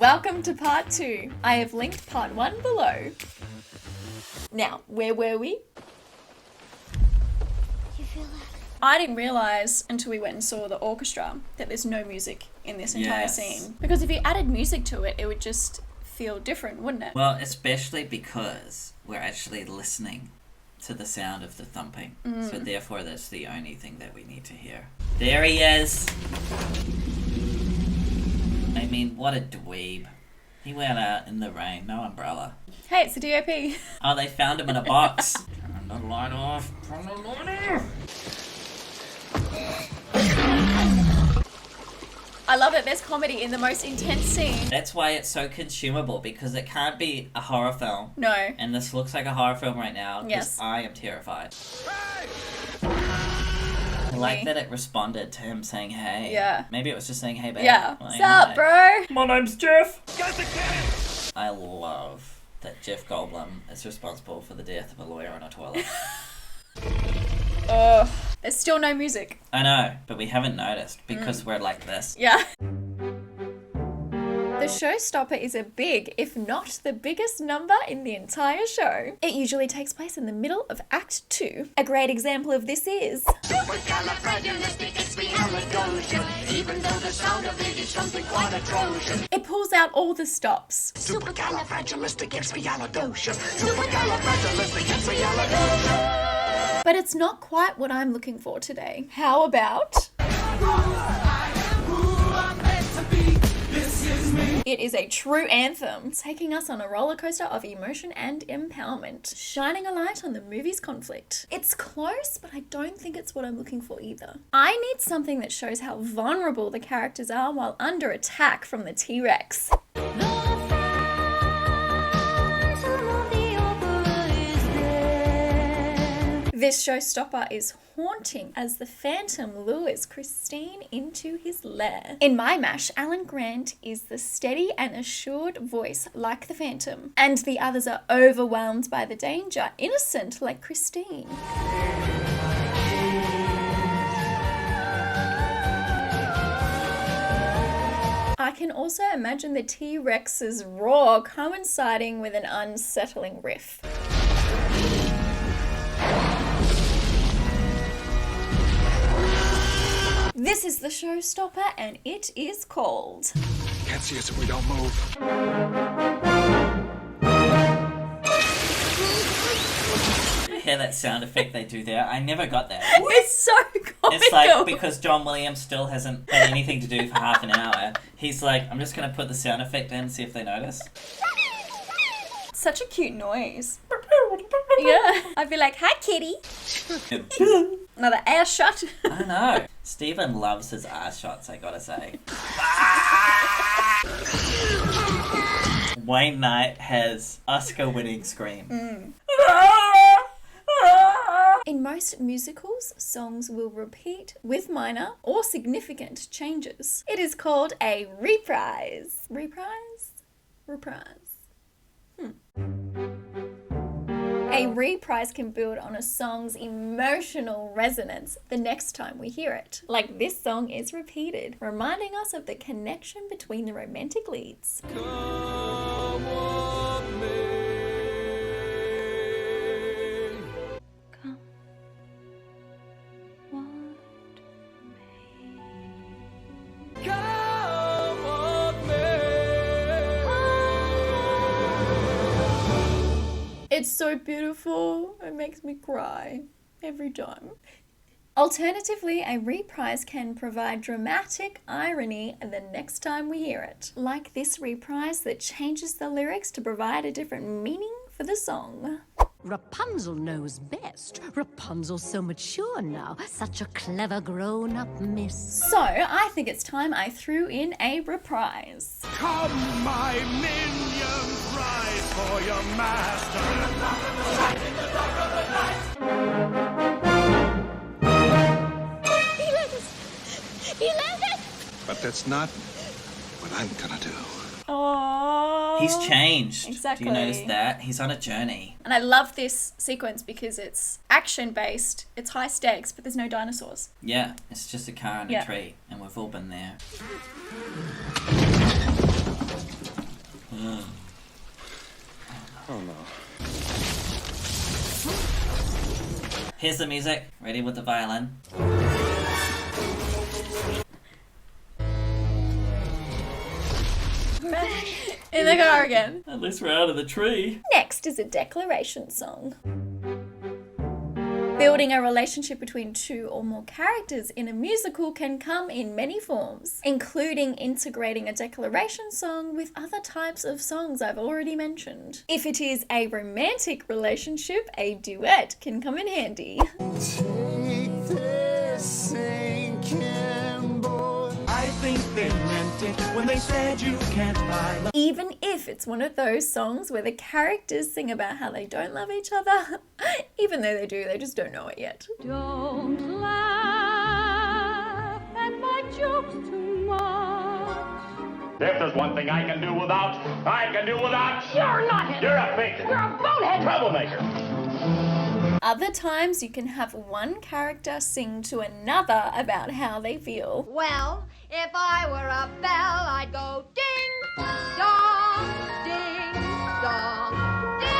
Welcome to part 2. I have linked part 1 below. Now, where were we? You feel that? I didn't realise until we went and saw the orchestra that there's no music in this entire scene. Because if you added music to it, it would just feel different, wouldn't it? Well, especially because we're actually listening to the sound of the thumping. So therefore that's the only thing that we need to hear. There he is! I mean, what a dweeb. He went out in the rain, no umbrella. Hey, it's the DOP. Oh, they found him in a box. Turn the light off. Turn the light off. I love that there's comedy in the most intense scene. That's why it's so consumable, because it can't be a horror film. No. And this looks like a horror film right now, because Yes. I am terrified. I like that it responded to him saying hey. Yeah. Maybe it was just saying hey babe. Yeah. Like, What's up, hi. bro? My name's Jeff. I love that Jeff Goldblum is responsible for the death of a lawyer on a toilet. Ugh. There's still no music. I know, but we haven't noticed because we're like this. Yeah. The Showstopper is a big, if not the biggest number in the entire show. It usually takes place in the middle of Act 2. A great example of this is... Even though the sound of it is something quite atrocious. It pulls out all the stops. Supercalifragilisticexpialidocious. Supercalifragilisticexpialidocious. But it's not quite what I'm looking for today. How about... It is a true anthem, taking us on a roller coaster of emotion and empowerment, shining a light on the movie's conflict. It's close, but I don't think it's what I'm looking for either. I need something that shows how vulnerable the characters are while under attack from the T-Rex. This Showstopper is haunting as the Phantom lures Christine into his lair. In my mash, Alan Grant is the steady and assured voice like the Phantom, and the others are overwhelmed by the danger, innocent like Christine. I can also imagine the T-Rex's roar coinciding with an unsettling riff. This is the Showstopper, and it is called... Can't see us if we don't move. You hear that sound effect they do there? I never got that. It's so comical. It's like, because John Williams still hasn't had anything to do for half an hour, he's like, I'm just going to put the sound effect in and see if they notice. Such a cute noise. Yeah. I'd be like, hi, kitty. Another ass shot. I know. Stephen loves his ass shots, I gotta say. Wayne Knight has Oscar-winning scream. In most musicals, songs will repeat with minor or significant changes. It is called a reprise. Reprise? Reprise. A reprise can build on a song's emotional resonance the next time we hear it. Like this song is repeated, reminding us of the connection between the romantic leads. It's so beautiful. It makes me cry every time. Alternatively, a reprise can provide dramatic irony the next time we hear it. Like this reprise that changes the lyrics to provide a different meaning for the song. Rapunzel knows best. Rapunzel's so mature now. Such a clever grown-up miss. So, I think it's time I threw in a reprise. Come, my minions, rise for your master. But that's not what I'm gonna do. Oh, He's changed. Exactly. Do you notice that? He's on a journey. And I love this sequence because it's action-based, it's high stakes, but there's no dinosaurs. Yeah, it's just a car and Yeah. a tree, and we've all been there. Oh no. Here's the music. Ready with the violin. In the car again. At least we're out of the tree. Next is a declaration song. Building a relationship between two or more characters in a musical can come in many forms, including integrating a declaration song with other types of songs I've already mentioned. If it is a romantic relationship, a duet can come in handy. Take this sinking boat. I think they meant it when they said you can't buy love. Even if it's one of those songs where the characters sing about how they don't love each other, even though they do, they just don't know it yet. Don't laugh at my jokes too much. If there's one thing I can do without, I can do without. You're not. You're a fake. You're a bonehead. Troublemaker. Other times you can have one character sing to another about how they feel. Well, if I were a bell, I'd go ding dong, ding dong, ding.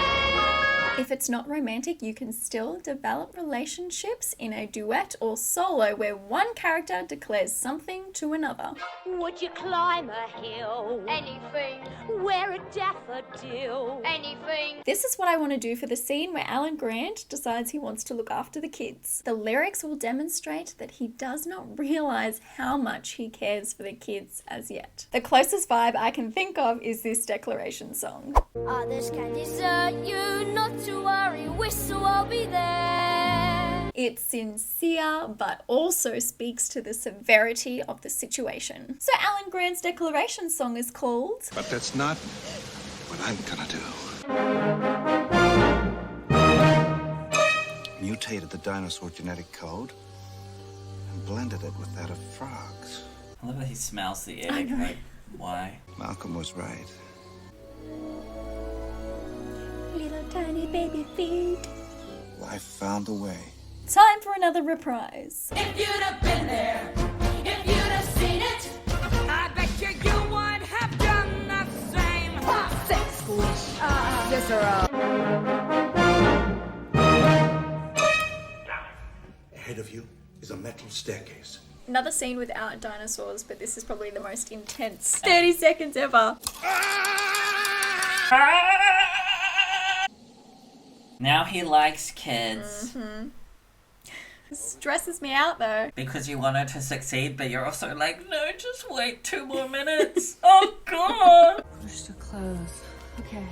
If it's not romantic, you can still develop relationships in a duet or solo where one character declares something to another. Would you climb a hill? Anything, Wear a daffodil? anything. This is what I want to do for the scene where Alan Grant decides he wants to look after the kids. The lyrics will demonstrate that he does not realize how much he cares for the kids as yet. The closest vibe I can think of is this declaration song. Others can desert you, not to worry, whistle, I'll be there. It's sincere, but also speaks to the severity of the situation. So Alan Grant's declaration song is called But that's not what I'm gonna do. Mutated the dinosaur genetic code and blended it with that of frogs. I love how he smells the egg. Like, why? Malcolm was right. Little Tiny Baby Feet. Life found a way. Time for another reprise. If you'd have been there, if you'd have seen it, I bet you would have done the same. Sex squish. Yes, sir. Ahead of you is a metal staircase. Another scene without dinosaurs, but this is probably the most intense 30 seconds ever. Now he likes kids. Stresses me out though. Because you want her to succeed, but you're also like, no, just wait 2 more minutes. Oh, God. Push to close. Okay.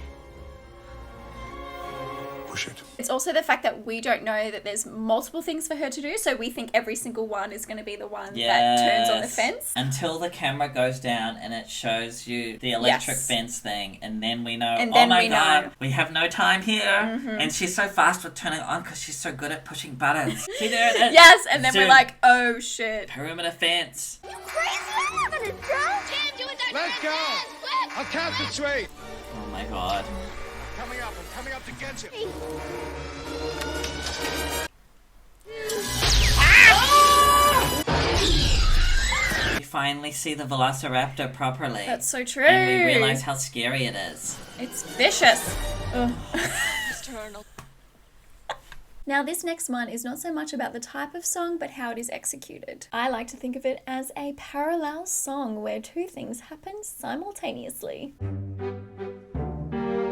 Push it. It's also the fact that we don't know that there's multiple things for her to do, so we think every single one is going to be the one that turns on the fence. Until the camera goes down and it shows you the electric Yes. fence thing, and then we know, And oh then my we God, know. we have no time here. And she's so fast with turning it on because she's so good at pushing buttons. See there? Yes, and then Zoom. we're like, oh shit. Perimeter fence. You crazy? I'm not gonna drown. Can't do it. Let's go! I'll count to 3. Oh my God. Coming up. I'm coming up to get you. We finally see the Velociraptor properly. That's so true. And we realize how scary it is. It's vicious. Ugh. Now this next one is not so much about the type of song, but how it is executed. I like to think of it as a parallel song where two things happen simultaneously.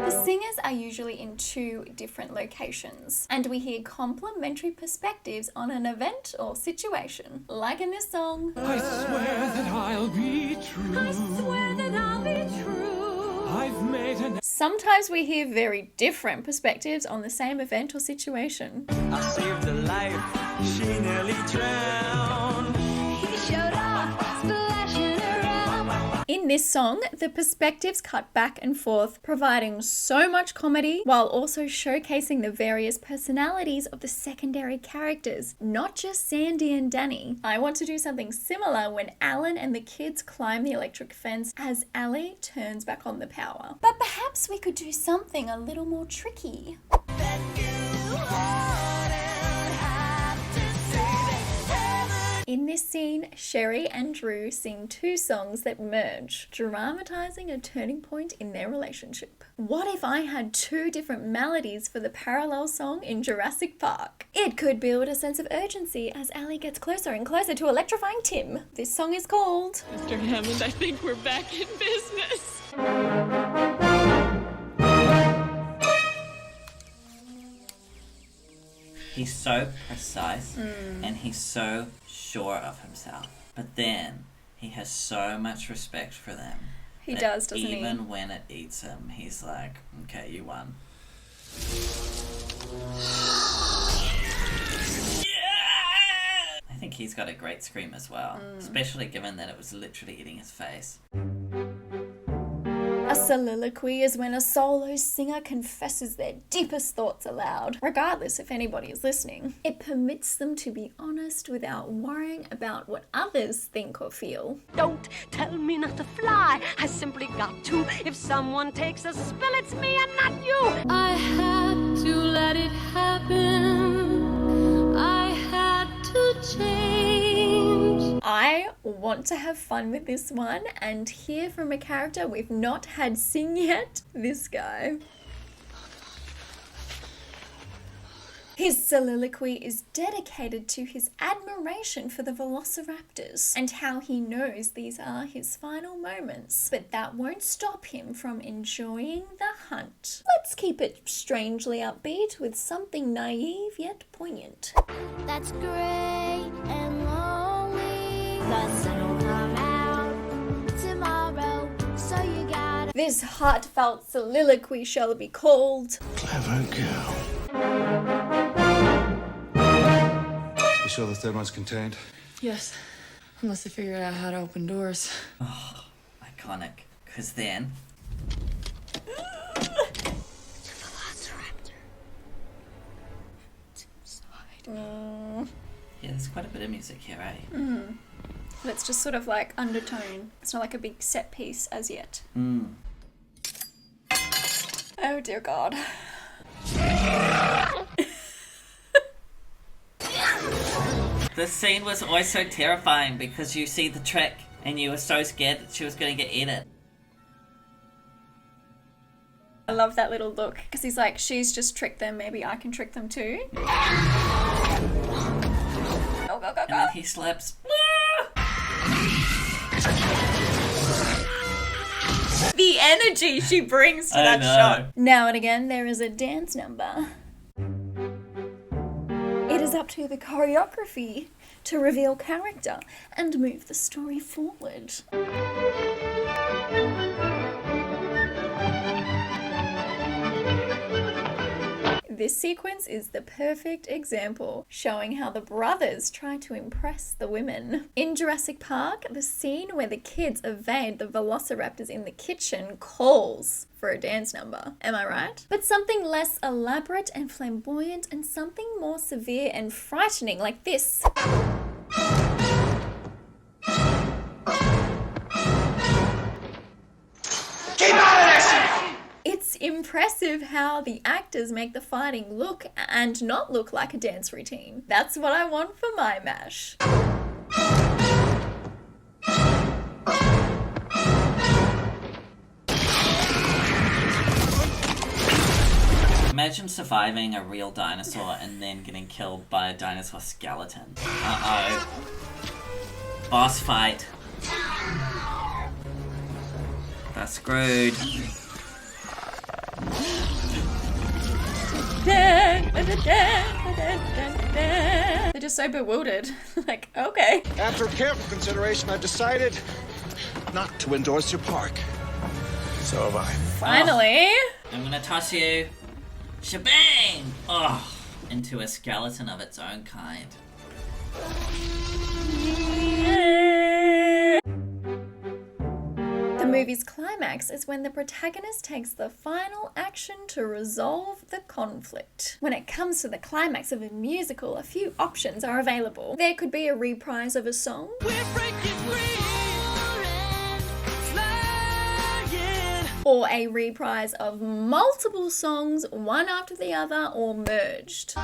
The singers are usually in 2 different locations, and we hear complementary perspectives on an event or situation. Like in this song. I swear that I'll be true. I swear that I'll be true. I've made an. Sometimes we hear very different perspectives on the same event or situation. I saved her life. She nearly drowned. He showed up, splashing around. In this song, the perspectives cut back and forth, providing so much comedy while also showcasing the various personalities of the secondary characters, not just Sandy and Danny. I want to do something similar when Alan and the kids climb the electric fence as Ellie turns back on the power. But perhaps we could do something a little more tricky. In this scene, Sherry and Drew sing two songs that merge, dramatizing a turning point in their relationship. What if I had two different melodies for the parallel song in Jurassic Park? It could build a sense of urgency as Ellie gets closer and closer to electrifying Tim. This song is called Mr. Hammond, I think we're back in business. He's so precise and he's so sure of himself. But then he has so much respect for them. He does, doesn't he? Even when it eats him, he's like, okay, you won. I think he's got a great scream as well, especially given that it was literally eating his face. A soliloquy is when a solo singer confesses their deepest thoughts aloud, regardless if anybody is listening. It permits them to be honest without worrying about what others think or feel. Don't tell me not to fly. I simply got to. If someone takes a spill, it's me and not you. I had to let it happen. I had to change. I want to have fun with this one and hear from a character we've not had sing yet, this guy. His soliloquy is dedicated to his admiration for the velociraptors and how he knows these are his final moments, but that won't stop him from enjoying the hunt. Let's keep it strangely upbeat with something naive yet poignant. That's gray and lonely. The sun will come out tomorrow, so you gotta. This heartfelt soliloquy shall be called Clever girl. You sure the third one's contained? Yes, unless they figured out how to open doors. Oh, iconic. Because then... Yeah, there's quite a bit of music here, eh? But it's just sort of like undertone. It's not like a big set piece as yet. Oh dear God. This scene was always so terrifying because you see the trick and you were so scared that she was going to get eaten. I love that little look because he's like, she's just tricked them, maybe I can trick them too. Go, go, go, And go. then he slaps. The energy she brings to I that know. shot. Now and again, there is a dance number. It is up to the choreography to reveal character and move the story forward. This sequence is the perfect example, showing how the brothers try to impress the women. In Jurassic Park, the scene where the kids evade the velociraptors in the kitchen calls for a dance number. Am I right? But something less elaborate and flamboyant and something more severe and frightening like this. It's impressive how the actors make the fighting look and not look like a dance routine. That's what I want for my MASH. Imagine surviving a real dinosaur and then getting killed by a dinosaur skeleton. Uh-oh. Boss fight. They're screwed. They're just so bewildered. Like, okay. After careful consideration, I've decided not to endorse your park. So have I. Finally. I'm gonna toss you, shebang! Oh, into a skeleton of its own kind. The movie's climax is when the protagonist takes the final action to resolve the conflict. When it comes to the climax of a musical, a few options are available. There could be a reprise of a song. Or a reprise of multiple songs, one after the other, or merged.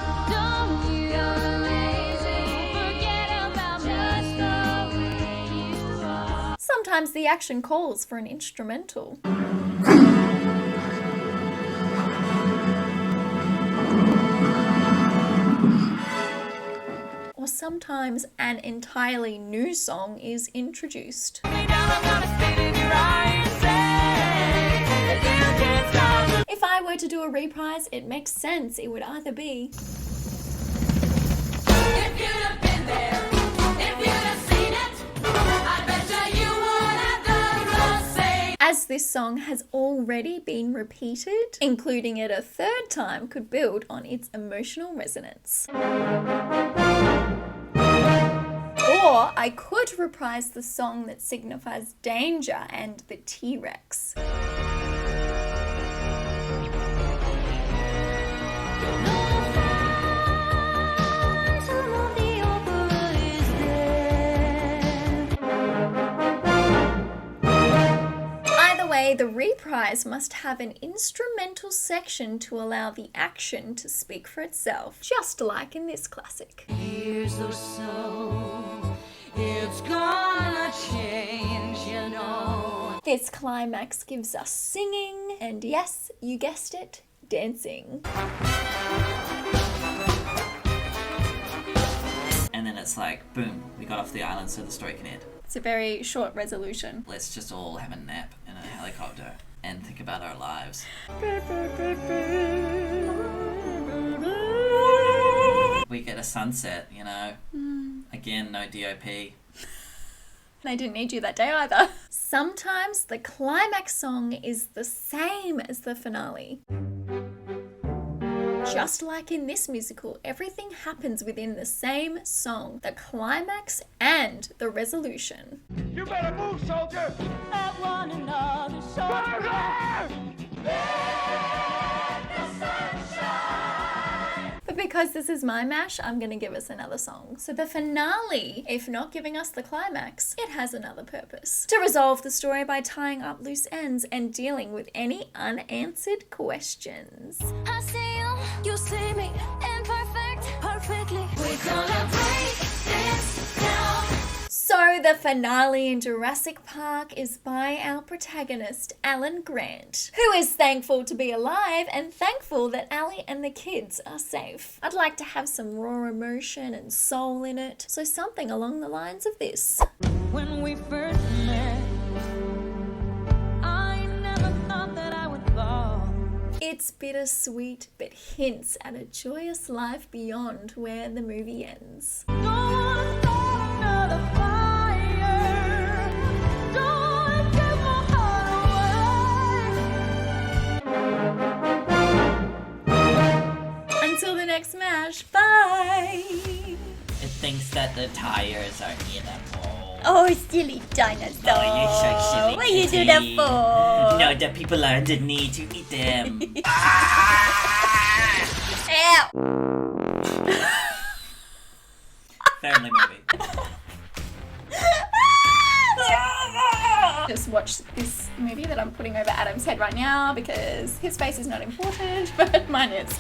Sometimes the action calls for an instrumental. Or sometimes an entirely new song is introduced. If I were to do a reprise, it makes sense. It would either be If you'd have been there, if you'd have seen it, I bet you would have done the same. as this song has already been repeated, including it a third time could build on its emotional resonance. Or I could reprise the song that signifies danger and the T-Rex. Either way, the reprise must have an instrumental section to allow the action to speak for itself, just like in this classic. Here's the soul, it's gonna change, you know. This climax gives us singing, and yes, you guessed it, dancing. And then it's like, boom, we got off the island so the story can end. It's a very short resolution. Let's just all have a nap in a helicopter and think about our lives. We get a sunset, you know. Again, no DOP. They didn't need you that day either. Sometimes the climax song is the same as the finale. Just like in this musical, everything happens within the same song, the climax and the resolution. You better move, soldier! At one another, so But because this is my mash, I'm going to give us another song. So the finale, if not giving us the climax, it has another purpose. To resolve the story by tying up loose ends and dealing with any unanswered questions. I see you see me, imperfect, perfectly. We're gonna break this down. So the finale in Jurassic Park is by our protagonist, Alan Grant, who is thankful to be alive and thankful that Allie and the kids are safe. I'd like to have some raw emotion and soul in it, so something along the lines of this. when we first met, I never thought that I would fall. It's bittersweet, but hints at a joyous life beyond where the movie ends. Don't wanna start another fire. Don't give my heart away. Until the next MASH, bye! It thinks that the tires are edible. Oh, silly dinosaur! Oh, you're so silly, What you do kitty. that for? No, the people are underneath to eat them. Ow! Family movie. Just watch this movie that I'm putting over Adam's head right now because his face is not important, but mine is.